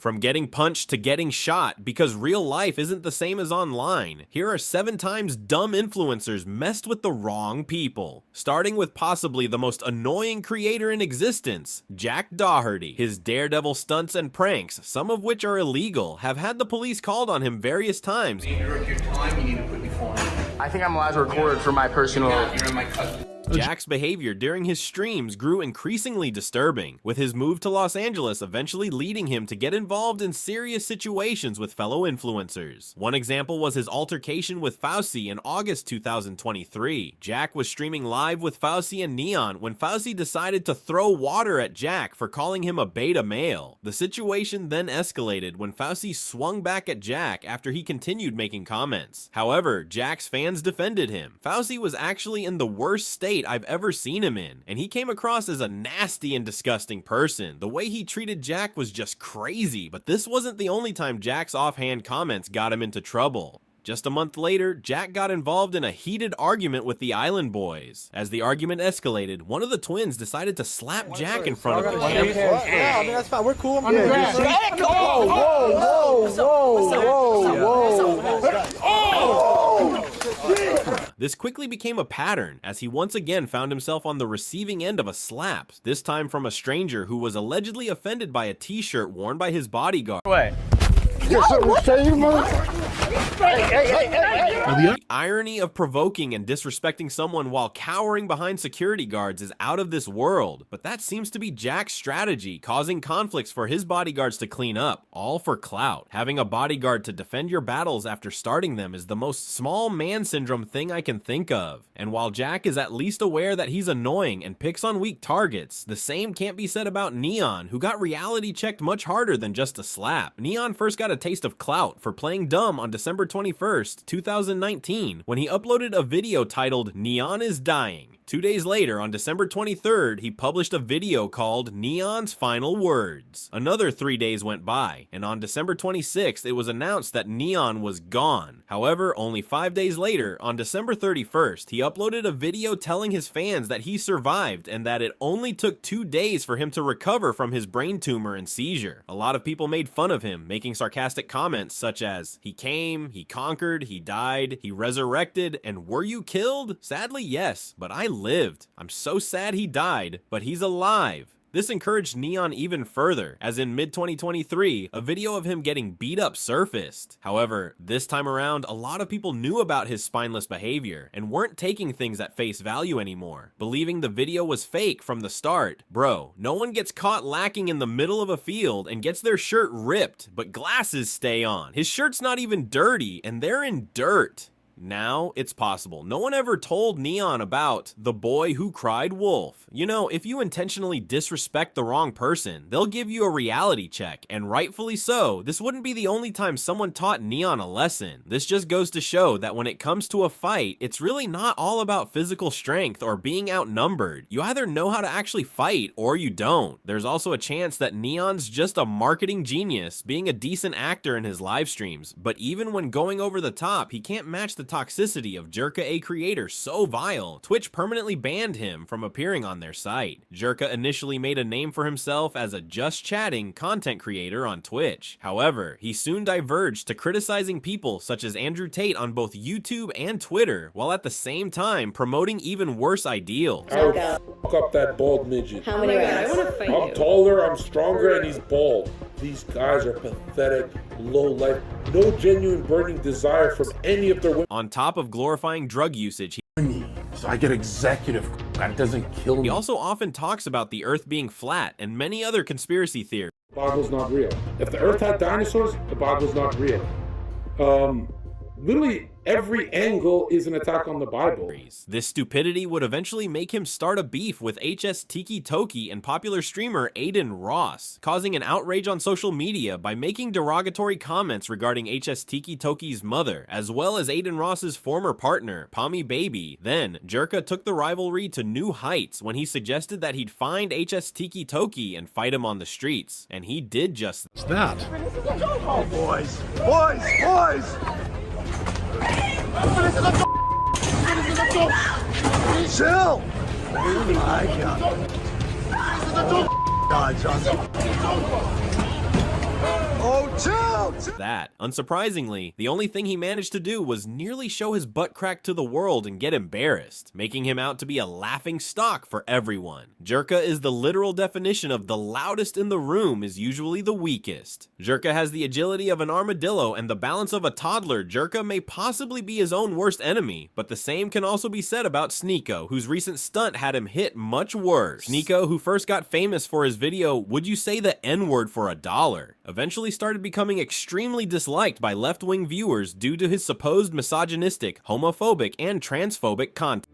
From getting punched to getting shot, because real life isn't the same as online. Here are 7 times dumb influencers messed with the wrong people. Starting with possibly the most annoying creator in existence, Jack Doherty. His daredevil stunts and pranks, some of which are illegal, have had the police called on him various times. You need to work your time, you need to put your phone on. I think I'm allowed to record for my personal... Yeah, you're in my cut. Jack's behavior during his streams grew increasingly disturbing, with his move to Los Angeles eventually leading him to get involved in serious situations with fellow influencers. One example was his altercation with Fauci in August 2023. Jack was streaming live with Fauci and Neon when Fauci decided to throw water at Jack for calling him a beta male. The situation then escalated when Fauci swung back at Jack after he continued making comments. However, Jack's fans defended him. Fauci was actually in the worst state I've ever seen him in, and he came across as a nasty and disgusting person. The way he treated Jack was just crazy, but this wasn't the only time Jack's offhand comments got him into trouble. Just a month later, Jack got involved in a heated argument with the Island Boys. As the argument escalated, one of the twins decided to slap Jack in front of him. Yeah, I mean, that's fine. We're cool. I'm good. Whoa, whoa, whoa, whoa, whoa. This quickly became a pattern, as he once again found himself on the receiving end of a slap, this time from a stranger who was allegedly offended by a t-shirt worn by his bodyguard. The irony of provoking and disrespecting someone while cowering behind security guards is out of this world, but that seems to be Jack's strategy, causing conflicts for his bodyguards to clean up, all for clout. Having a bodyguard to defend your battles after starting them is the most small man syndrome thing I can think of. And while Jack is at least aware that he's annoying and picks on weak targets, the same can't be said about Neon, who got reality checked much harder than just a slap. Neon first got a taste of clout for playing dumb on December 21st, 2019, when he uploaded a video titled "Neon is Dying." 2 days later, on December 23rd, he published a video called "Neon's Final Words." Another 3 days went by, and on December 26th, it was announced that Neon was gone. However, only 5 days later, on December 31st, he uploaded a video telling his fans that he survived and that it only took 2 days for him to recover from his brain tumor and seizure. A lot of people made fun of him, making sarcastic comments such as, "He came, he conquered, he died, he resurrected, and were you killed? Sadly, yes, but I lived. I'm so sad he died, but he's alive." This encouraged Neon even further, as in mid-2023, a video of him getting beat up surfaced. However, this time around, a lot of people knew about his spineless behavior and weren't taking things at face value anymore, believing the video was fake from the start. Bro, no one gets caught lacking in the middle of a field and gets their shirt ripped, but glasses stay on. His shirt's not even dirty, and they're in dirt. Now it's possible. No one ever told Neon about the boy who cried wolf. You know, if you intentionally disrespect the wrong person, they'll give you a reality check, and rightfully so. This wouldn't be the only time someone taught Neon a lesson. This just goes to show that when it comes to a fight, it's really not all about physical strength or being outnumbered. You either know how to actually fight or you don't. There's also a chance that Neon's just a marketing genius, being a decent actor in his live streams, but even when going over the top, he can't match the toxicity of Jerka, a creator so vile. Twitch permanently banned him from appearing on their site. Jerka initially made a name for himself as a just chatting content creator on Twitch. However, he soon diverged to criticizing people such as Andrew Tate on both YouTube and Twitter, while at the same time promoting even worse ideals. I would fuck up that bald midget. How many rounds? I want to fight you. I'm taller, I'm stronger, and he's bald. These guys are pathetic, low life, no genuine burning desire from any of their women. On top of glorifying drug usage, So I get executive, that doesn't kill me. he also often talks about the Earth being flat and many other conspiracy theories. The Bible's not real. If the Earth had dinosaurs, the Bible's not real. Literally every angle is an attack on the Bible. This stupidity would eventually make him start a beef with HS Tiki Toki and popular streamer Aiden Ross, causing an outrage on social media by making derogatory comments regarding HS Tiki Toki's mother, as well as Aiden Ross's former partner, Pommy Baby. Then, Jerka took the rivalry to new heights when he suggested that he'd find HS Tiki Toki and fight him on the streets, and he did just that. Oh, boys. Boys! Chill! Oh my God. God, Johnson. out! That, unsurprisingly, the only thing he managed to do was nearly show his butt crack to the world and get embarrassed, making him out to be a laughing stock for everyone. Jerka is the literal definition of the loudest in the room is usually the weakest. Jerka has the agility of an armadillo and the balance of a toddler. Jerka may possibly be his own worst enemy, but the same can also be said about Sneeko, whose recent stunt had him hit much worse. Sneeko, who first got famous for his video, "Would you say the N-word for $1?" eventually started becoming extremely disliked by left-wing viewers due to his supposed misogynistic, homophobic, and transphobic content.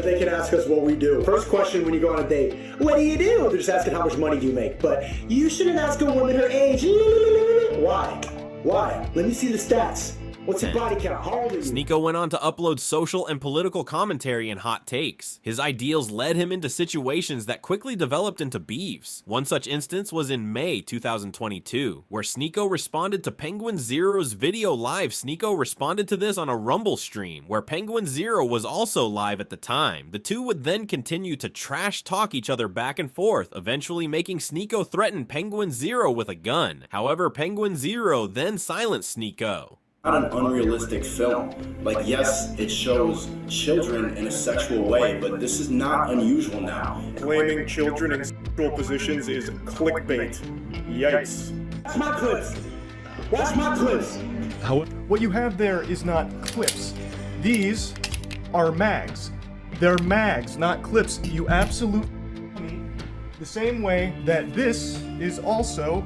They can ask us what we do. First question when you go on a date, what do you do? They're just asking how much money do you make. But you shouldn't ask a woman her age. Why? Why? Let me see the stats. What's your body count? How old are you? Sneeko went on to upload social and political commentary and hot takes. His ideals led him into situations that quickly developed into beefs. One such instance was in May 2022, where Sneeko responded to Penguin Zero's video live. Sneeko responded to this on a Rumble stream, where Penguin Zero was also live at the time. The two would then continue to trash talk each other back and forth, eventually making Sneeko threaten Penguin Zero with a gun. However, Penguin Zero then silenced Sneeko. Not an unrealistic film. Like, yes, it shows children in a sexual way, but this is not unusual now. Blaming children in sexual positions is clickbait. Yikes. Watch my clips. Watch my clips. What you have there is not clips. These are mags. They're mags, not clips. You absolutely me the same way that this is also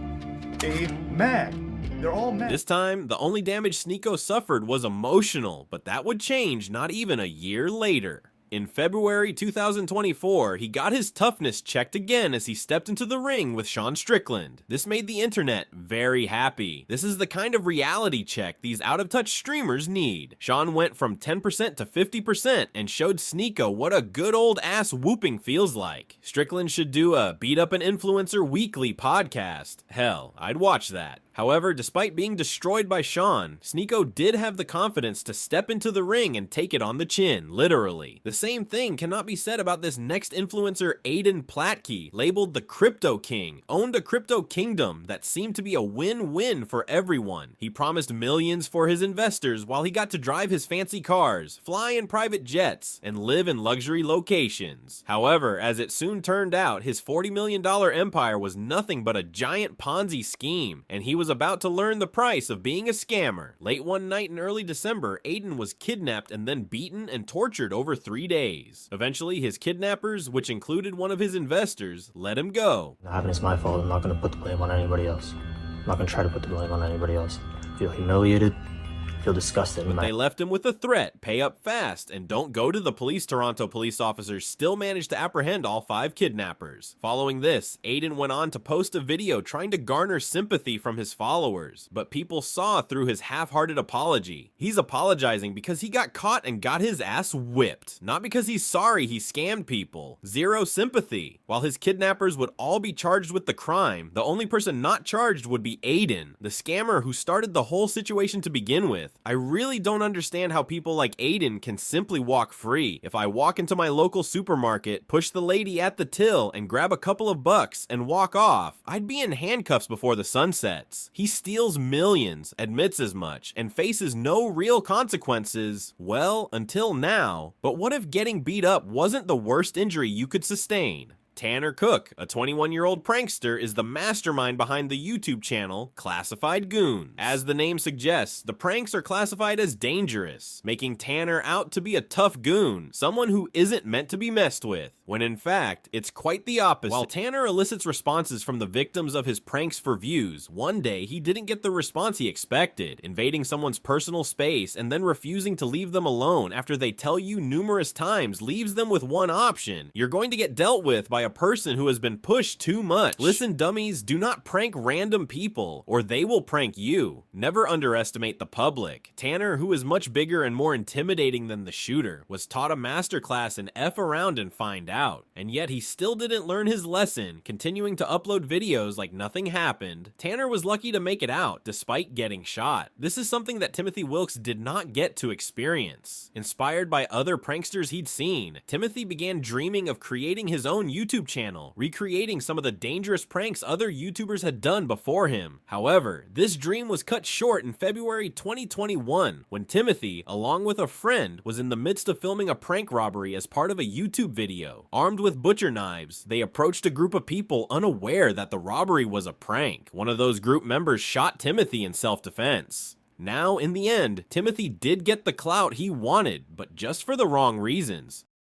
a mag. They're all mags. This time, the only damage Sneeko suffered was emotional, but that would change not even a year later. In February 2024, he got his toughness checked again as he stepped into the ring with Sean Strickland. This made the internet very happy. This is the kind of reality check these out-of-touch streamers need. Sean went from 10% to 50% and showed Sneeko what a good old ass whooping feels like. Strickland should do a Beat Up an Influencer weekly podcast. Hell, I'd watch that. However, despite being destroyed by Sean, Sneeko did have the confidence to step into the ring and take it on the chin, literally. The same thing cannot be said about this next influencer, Aiden Platke, labeled the Crypto King, owned a crypto kingdom that seemed to be a win-win for everyone. He promised millions for his investors while he got to drive his fancy cars, fly in private jets, and live in luxury locations. However, as it soon turned out, his $40 million empire was nothing but a giant Ponzi scheme, and he was about to learn the price of being a scammer. Late one night in early December, Aiden was kidnapped and then beaten and tortured over 3 days. Eventually, his kidnappers, which included one of his investors, let him go. What happened is my fault. I'm not going to put the blame on anybody else. I'm not going to try to put the blame on anybody else. I feel humiliated. I feel disgusted. But they left him with a threat: pay up fast and don't go to the police. Toronto police officers still managed to apprehend all 5 kidnappers. Following this, Aiden went on to post a video trying to garner sympathy from his followers, but people saw through his half-hearted apology. He's apologizing because he got caught and got his ass whipped, not because he's sorry he scammed people. Zero sympathy. While his kidnappers would all be charged with the crime, the only person not charged would be Aiden, the scammer who started the whole situation to begin with. I really don't understand how people like Aiden can simply walk free. If I walk into my local supermarket, push the lady at the till, and grab a couple of bucks and walk off, I'd be in handcuffs before the sun sets. He steals millions, admits as much, and faces no real consequences, well, until now. But what if getting beat up wasn't the worst injury you could sustain? Tanner Cook, a 21-year-old prankster, is the mastermind behind the YouTube channel Classified Goons. As the name suggests, the pranks are classified as dangerous, making Tanner out to be a tough goon, someone who isn't meant to be messed with, when in fact, it's quite the opposite. While Tanner elicits responses from the victims of his pranks for views, one day he didn't get the response he expected, invading someone's personal space and then refusing to leave them alone after they tell you numerous times leaves them with one option: you're going to get dealt with by a person who has been pushed too much. Listen, dummies, do not prank random people, or they will prank you. Never underestimate the public. Tanner, who is much bigger and more intimidating than the shooter, was taught a masterclass in F around and find out, and yet he still didn't learn his lesson, continuing to upload videos like nothing happened. Tanner was lucky to make it out, despite getting shot. This is something that Timothy Wilkes did not get to experience. Inspired by other pranksters he'd seen, Timothy began dreaming of creating his own YouTube YouTube channel, recreating some of the dangerous pranks other YouTubers had done before him. However, this dream was cut short in February 2021 when Timothy, along with a friend, was in the midst of filming a prank robbery as part of a YouTube video. Armed with butcher knives, they approached a group of people unaware that the robbery was a prank. One of those group members shot Timothy in self-defense. Now, in the end, Timothy did get the clout he wanted, but just for the wrong reasons.